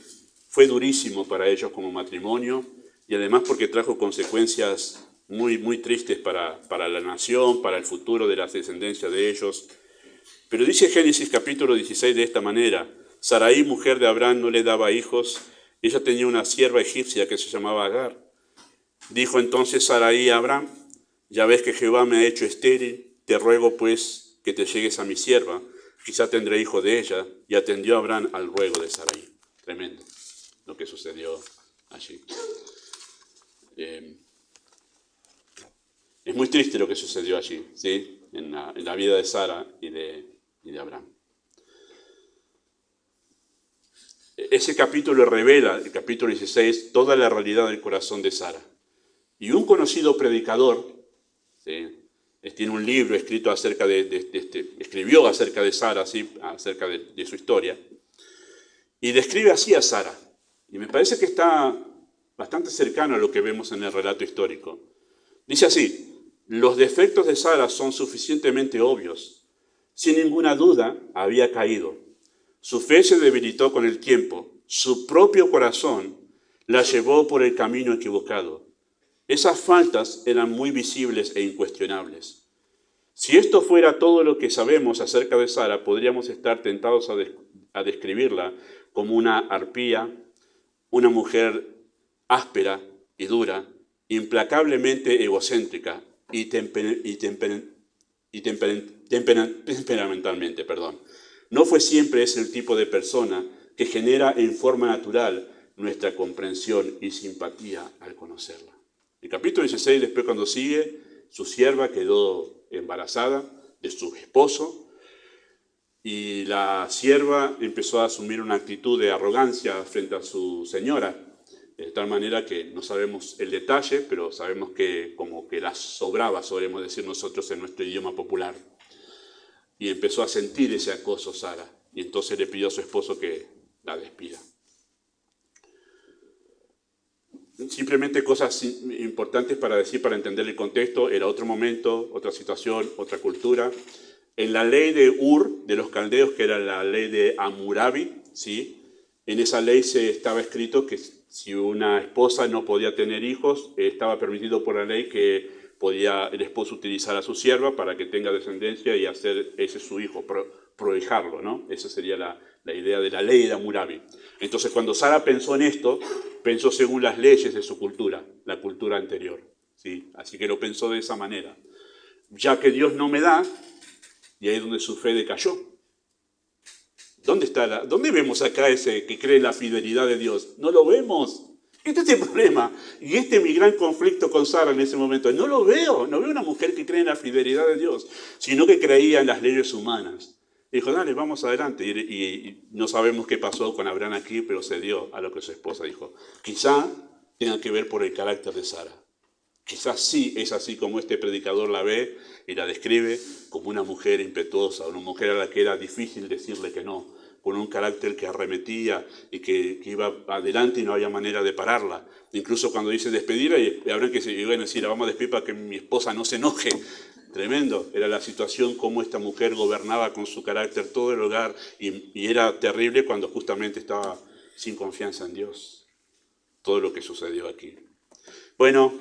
fue durísimo para ellos como matrimonio, y además porque trajo consecuencias muy, muy tristes para la nación, para el futuro de la descendencia de ellos. Pero dice Génesis capítulo 16 de esta manera: Sarai, mujer de Abraham, no le daba hijos. Ella tenía una sierva egipcia que se llamaba Agar. Dijo entonces Sarai a Abraham: ya ves que Jehová me ha hecho estéril, te ruego pues que te llegues a mi sierva, quizá tendré hijo de ella. Y atendió Abraham al ruego de Sarai. Tremendo lo que sucedió allí. Es muy triste lo que sucedió allí, ¿sí? En la vida de Sara y de Abraham. Ese capítulo revela, el capítulo 16, toda la realidad del corazón de Sara. Y un conocido predicador, ¿sí?, tiene un libro escrito escribió acerca de Sara, ¿sí?, acerca de su historia, y describe así a Sara. Y me parece que está bastante cercano a lo que vemos en el relato histórico. Dice así: los defectos de Sara son suficientemente obvios. Sin ninguna duda había caído. Su fe se debilitó con el tiempo. Su propio corazón la llevó por el camino equivocado. Esas faltas eran muy visibles e incuestionables. Si esto fuera todo lo que sabemos acerca de Sara, podríamos estar tentados a describirla como una arpía, una mujer áspera y dura, implacablemente egocéntrica y temperamentalmente. No fue siempre ese el tipo de persona que genera en forma natural nuestra comprensión y simpatía al conocerla. El capítulo 16, después cuando sigue, su sierva quedó embarazada de su esposo y la sierva empezó a asumir una actitud de arrogancia frente a su señora, de tal manera que no sabemos el detalle, pero sabemos que como que la sobraba, solemos decir nosotros en nuestro idioma popular. Y empezó a sentir ese acoso Sara, y entonces le pidió a su esposo que la despida. Simplemente cosas importantes para decir, para entender el contexto. Era otro momento, otra situación, otra cultura. En la ley de Ur, de los caldeos, que era la ley de Hammurabi, ¿sí?, en esa ley se estaba escrito que si una esposa no podía tener hijos, estaba permitido por la ley que podía el esposo utilizar a su sierva para que tenga descendencia y hacer ese su hijo, prohijarlo, ¿no? Esa sería la idea de la ley de Hammurabi. Entonces, cuando Sara pensó en esto, pensó según las leyes de su cultura, la cultura anterior, ¿sí? Así que lo pensó de esa manera. Ya que Dios no me da, y ahí es donde su fe decayó. ¿Dónde vemos acá ese que cree en la fidelidad de Dios? No lo vemos. Este es el problema. Y este es mi gran conflicto con Sara en ese momento. No veo una mujer que cree en la fidelidad de Dios, sino que creía en las leyes humanas. Dijo, dale, vamos adelante. Y no sabemos qué pasó con Abraham aquí, pero se dio a lo que su esposa dijo. Quizá tenga que ver por el carácter de Sara. Quizás sí es así como este predicador la ve y la describe como una mujer impetuosa, una mujer a la que era difícil decirle que no, con un carácter que arremetía y que iba adelante y no había manera de pararla. Incluso cuando dice despedirla, y Abraham que se iba a decir, la vamos a despedir para que mi esposa no se enoje. Tremendo, era la situación como esta mujer gobernaba con su carácter todo el hogar y era terrible cuando justamente estaba sin confianza en Dios. Todo lo que sucedió aquí. Bueno,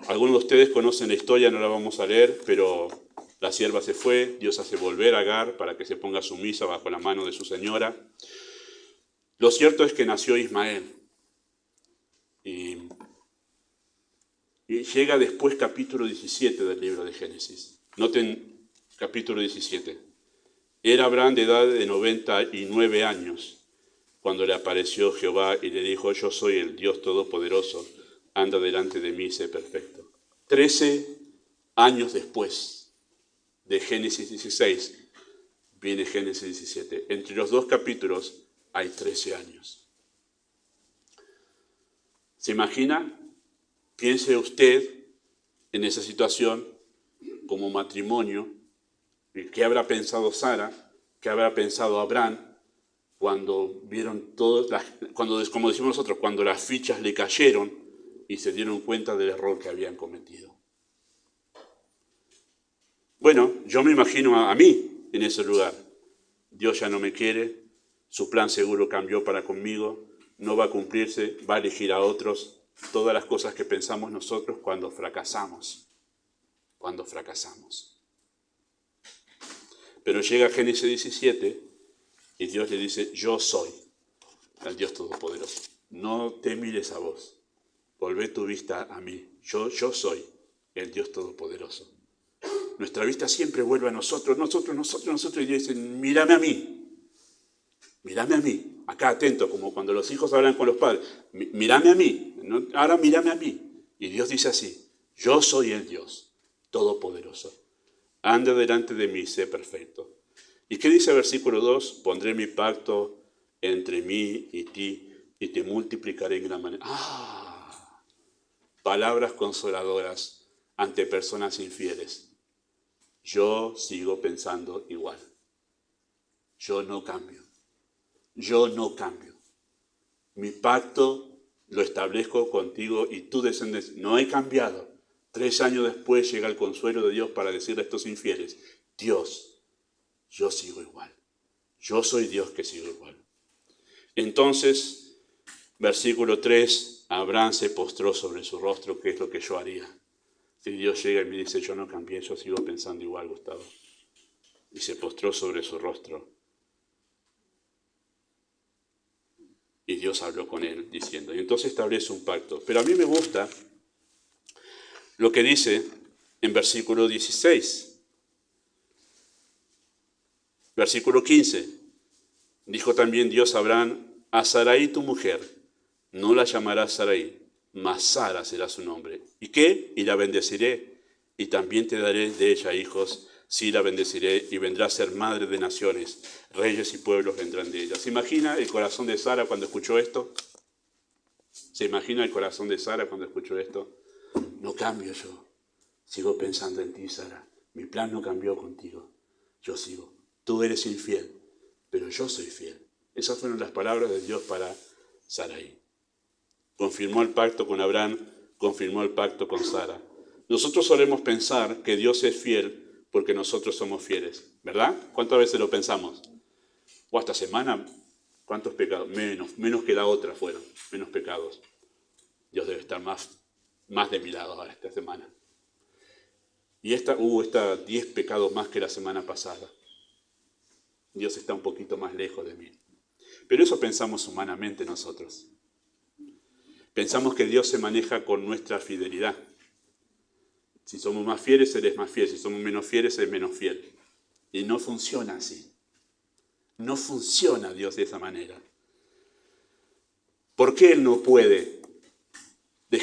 algunos de ustedes conocen la historia, no la vamos a leer, pero la sierva se fue, Dios hace volver a Agar para que se ponga sumisa bajo la mano de su señora. Lo cierto es que nació Ismael. Y llega después capítulo 17 del libro de Génesis. Noten capítulo 17. Era Abraham de edad de 99 años cuando le apareció Jehová y le dijo, yo soy el Dios Todopoderoso, anda delante de mí y sé perfecto. 13 años después de Génesis 16 viene Génesis 17. Entre los dos capítulos hay 13 años. ¿Se imagina? Piense usted en esa situación como matrimonio. ¿Qué habrá pensado Sara? ¿Qué habrá pensado Abraham? Cuando vieron todas como decimos nosotros, cuando las fichas le cayeron y se dieron cuenta del error que habían cometido. Bueno, yo me imagino a mí en ese lugar. Dios ya no me quiere, su plan seguro cambió para conmigo, no va a cumplirse, va a elegir a otros. Todas las cosas que pensamos nosotros cuando fracasamos. Pero llega Génesis 17 y Dios le dice, yo soy el Dios Todopoderoso. No te mires a vos, volvé tu vista a mí. Yo soy el Dios Todopoderoso. Nuestra vista siempre vuelve a nosotros, y Dios dice, mírame a mí. Acá atento, como cuando los hijos hablan con los padres, mírame a mí, ahora mírame a mí. Y Dios dice así, yo soy el Dios Todopoderoso. Anda delante de mí, sé perfecto. ¿Y qué dice el versículo 2? Pondré mi pacto entre mí y ti y te multiplicaré en gran manera. Palabras consoladoras ante personas infieles. Yo sigo pensando igual. Yo no cambio. Mi pacto lo establezco contigo y tu descendencia. No he cambiado. 3 años después llega el consuelo de Dios para decirle a estos infieles, Dios, yo sigo igual. Yo soy Dios que sigo igual. Entonces, versículo 3, Abraham se postró sobre su rostro, que es lo que yo haría. Si Dios llega y me dice, yo no cambié, yo sigo pensando igual, Gustavo. Y se postró sobre su rostro. Y Dios habló con él diciendo, y entonces establece un pacto. Pero a mí me gusta lo que dice en versículo 16. Versículo 15. Dijo también Dios a Abraham, a Sarai tu mujer, no la llamarás Sarai, mas Sara será su nombre. ¿Y qué? Y la bendeciré, y también te daré de ella hijos, sí la bendeciré, y vendrá a ser madre de naciones, reyes y pueblos vendrán de ella. ¿Se imagina el corazón de Sara cuando escuchó esto? ¿Se imagina el corazón de Sara cuando escuchó esto? No cambio yo, sigo pensando en ti, Sara. Mi plan no cambió contigo, yo sigo. Tú eres infiel, pero yo soy fiel. Esas fueron las palabras de Dios para Sarai. Confirmó el pacto con Abraham, confirmó el pacto con Sara. Nosotros solemos pensar que Dios es fiel porque nosotros somos fieles, ¿verdad? ¿Cuántas veces lo pensamos? O esta semana, ¿cuántos pecados? Menos que la otra fueron, menos pecados. Dios debe estar más de mi lado ahora esta semana. Y esta 10 pecados más que la semana pasada. Dios está un poquito más lejos de mí. Pero eso pensamos humanamente nosotros. Pensamos que Dios se maneja con nuestra fidelidad. Si somos más fieles, Él es más fiel. Si somos menos fieles, Él es menos fiel. Y no funciona así. No funciona Dios de esa manera. ¿Por qué Él no puede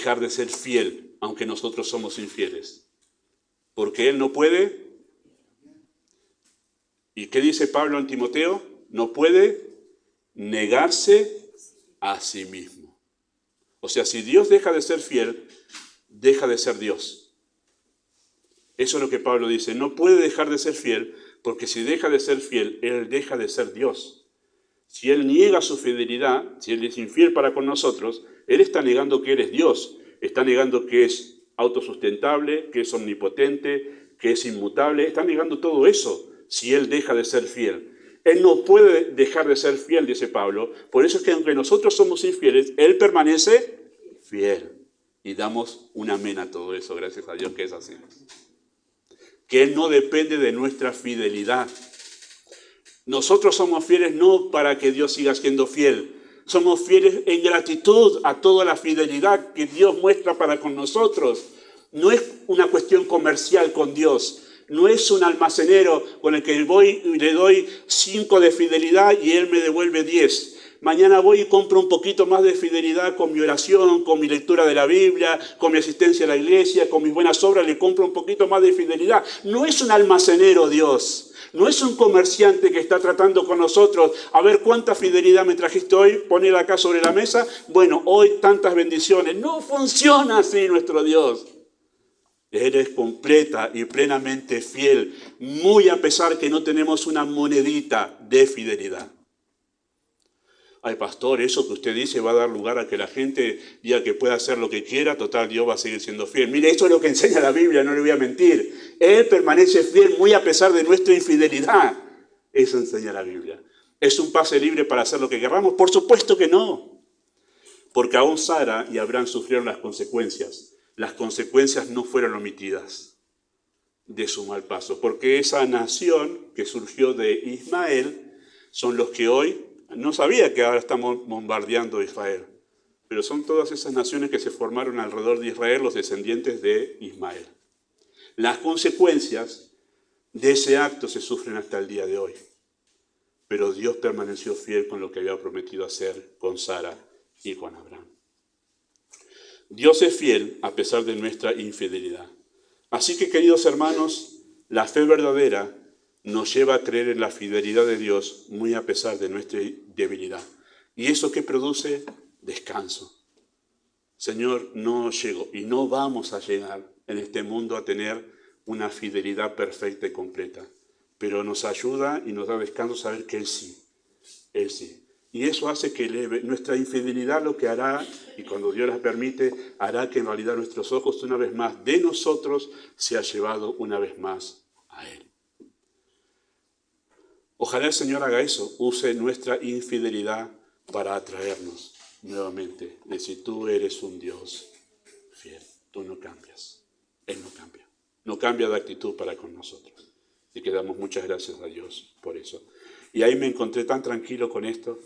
dejar de ser fiel, aunque nosotros somos infieles. Porque Él no puede. ¿Y qué dice Pablo en Timoteo? No puede negarse a sí mismo. O sea, si Dios deja de ser fiel, deja de ser Dios. Eso es lo que Pablo dice. No puede dejar de ser fiel, porque si deja de ser fiel, Él deja de ser Dios. Si Él niega su fidelidad, si Él es infiel para con nosotros, Él está negando que Él es Dios. Está negando que es autosustentable, que es omnipotente, que es inmutable. Está negando todo eso si Él deja de ser fiel. Él no puede dejar de ser fiel, dice Pablo. Por eso es que aunque nosotros somos infieles, Él permanece fiel. Y damos un amén a todo eso, gracias a Dios que es así. Que Él no depende de nuestra fidelidad. Nosotros somos fieles no para que Dios siga siendo fiel. Somos fieles en gratitud a toda la fidelidad que Dios muestra para con nosotros. No es una cuestión comercial con Dios. No es un almacenero con el que voy y le doy 5 de fidelidad y Él me devuelve 10. Mañana voy y compro un poquito más de fidelidad con mi oración, con mi lectura de la Biblia, con mi asistencia a la iglesia, con mis buenas obras, le compro un poquito más de fidelidad. No es un almacenero Dios. No es un comerciante que está tratando con nosotros, a ver cuánta fidelidad me trajiste hoy, ponerla acá sobre la mesa, bueno, hoy tantas bendiciones. No funciona así nuestro Dios. Eres completa y plenamente fiel, muy a pesar que no tenemos una monedita de fidelidad. Ay, pastor, eso que usted dice va a dar lugar a que la gente diga que pueda hacer lo que quiera, total, Dios va a seguir siendo fiel. Mire, eso es lo que enseña la Biblia, no le voy a mentir. Él permanece fiel muy a pesar de nuestra infidelidad. Eso enseña la Biblia. ¿Es un pase libre para hacer lo que queramos? Por supuesto que no. Porque aún Sara y Abraham sufrieron las consecuencias. Las consecuencias no fueron omitidas de su mal paso. Porque esa nación que surgió de Ismael son los que hoy... No sabía que ahora estamos bombardeando Israel, pero son todas esas naciones que se formaron alrededor de Israel, los descendientes de Ismael. Las consecuencias de ese acto se sufren hasta el día de hoy, pero Dios permaneció fiel con lo que había prometido hacer con Sara y con Abraham. Dios es fiel a pesar de nuestra infidelidad. Así que, queridos hermanos, la fe verdadera nos lleva a creer en la fidelidad de Dios muy a pesar de nuestra debilidad. ¿Y eso qué produce? Descanso. Señor, no llego y no vamos a llegar en este mundo a tener una fidelidad perfecta y completa. Pero nos ayuda y nos da descanso saber que Él sí. Él sí. Y eso hace que nuestra infidelidad lo que hará, y cuando Dios la permite, hará que en realidad nuestros ojos una vez más de nosotros se ha llevado una vez más a Él. Ojalá el Señor haga eso, use nuestra infidelidad para atraernos nuevamente. Decir, tú eres un Dios fiel, tú no cambias, Él no cambia. No cambia de actitud para con nosotros. Y que damos muchas gracias a Dios por eso. Y ahí me encontré tan tranquilo con esto,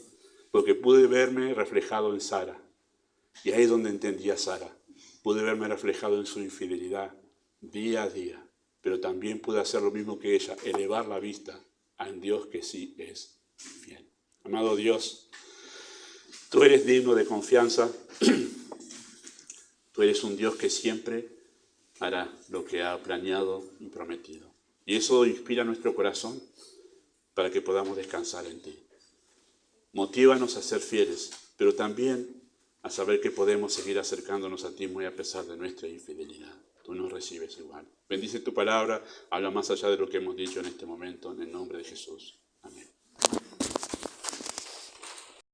porque pude verme reflejado en Sara. Y ahí es donde entendí a Sara. Pude verme reflejado en su infidelidad día a día, pero también pude hacer lo mismo que ella, elevar la vista a un Dios que sí es fiel. Amado Dios, tú eres digno de confianza. Tú eres un Dios que siempre hará lo que ha planeado y prometido. Y eso inspira nuestro corazón para que podamos descansar en ti. Motívanos a ser fieles, pero también a saber que podemos seguir acercándonos a ti muy a pesar de nuestra infidelidad. Tú nos recibes igual. Bendice tu palabra, habla más allá de lo que hemos dicho en este momento, en el nombre de Jesús. Amén.